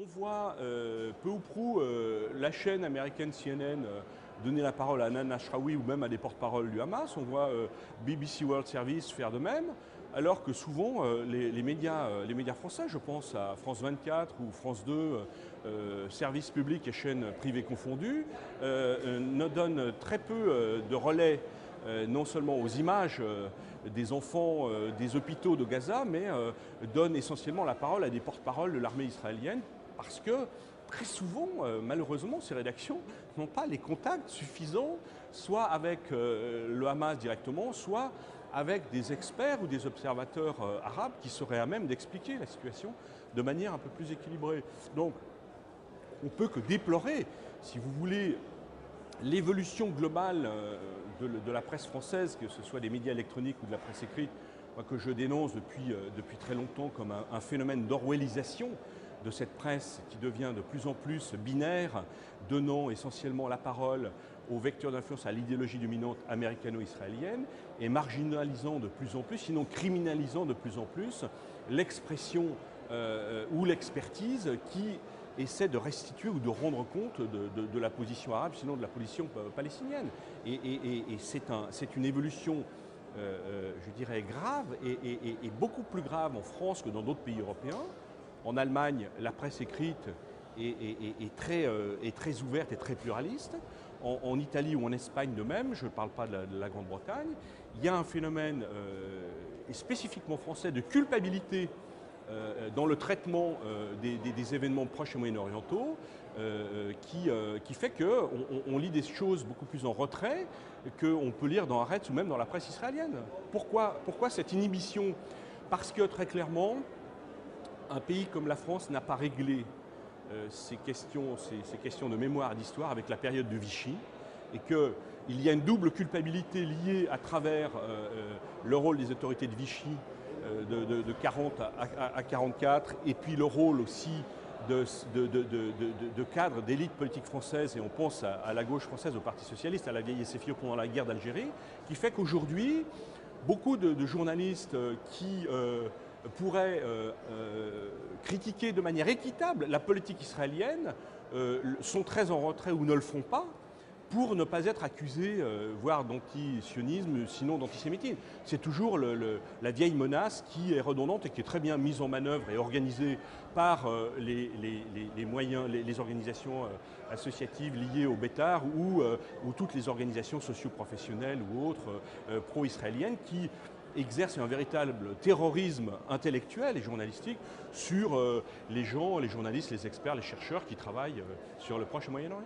On voit peu ou prou la chaîne américaine CNN donner la parole à Hanan Ashrawi ou même à des porte-paroles du Hamas. On voit BBC World Service faire de même, alors que souvent les médias français, je pense à France 24 ou France 2, services publics et chaînes privées confondues, ne donnent très peu de relais non seulement aux images des enfants des hôpitaux de Gaza, mais donnent essentiellement la parole à des porte-paroles de l'armée israélienne, parce que très souvent, malheureusement, ces rédactions n'ont pas les contacts suffisants, soit avec le Hamas directement, soit avec des experts ou des observateurs arabes qui seraient à même d'expliquer la situation de manière un peu plus équilibrée. Donc, on ne peut que déplorer, si vous voulez, l'évolution globale de la presse française, que ce soit des médias électroniques ou de la presse écrite, que je dénonce depuis très longtemps comme un phénomène d'orwellisation de cette presse qui devient de plus en plus binaire, donnant essentiellement la parole aux vecteurs d'influence, à l'idéologie dominante américano-israélienne, et marginalisant de plus en plus, sinon criminalisant de plus en plus, l'expression ou l'expertise qui essaie de restituer ou de rendre compte de la position arabe, sinon de la position palestinienne. Et c'est une évolution, je dirais, grave et beaucoup plus grave en France que dans d'autres pays européens. En Allemagne, la presse écrite est très ouverte et très pluraliste. En Italie ou en Espagne de même, je ne parle pas de la Grande-Bretagne, il y a un phénomène spécifiquement français de culpabilité dans le traitement des événements proches et moyen-orientaux qui fait qu'on lit des choses beaucoup plus en retrait qu'on peut lire dans Haaretz ou même dans la presse israélienne. Pourquoi cette inhibition? Parce que très clairement, un pays comme la France n'a pas réglé ces questions de mémoire et d'histoire avec la période de Vichy, et qu'il y a une double culpabilité liée à travers le rôle des autorités de Vichy de 40 à 44, et puis le rôle aussi de cadres d'élite politique française, et on pense à la gauche française, au Parti socialiste, à la vieille SFIO pendant la guerre d'Algérie, qui fait qu'aujourd'hui, beaucoup de journalistes qui pourraient critiquer de manière équitable la politique israélienne sont très en retrait ou ne le font pas, pour ne pas être accusés, voire d'antisionisme, sinon d'antisémitisme. C'est toujours la vieille menace qui est redondante et qui est très bien mise en manœuvre et organisée par les organisations associatives liées au Bétar ou toutes les organisations socio-professionnelles ou autres pro-israéliennes qui exercent un véritable terrorisme intellectuel et journalistique sur les gens, les journalistes, les experts, les chercheurs qui travaillent sur le Proche et Moyen-Orient.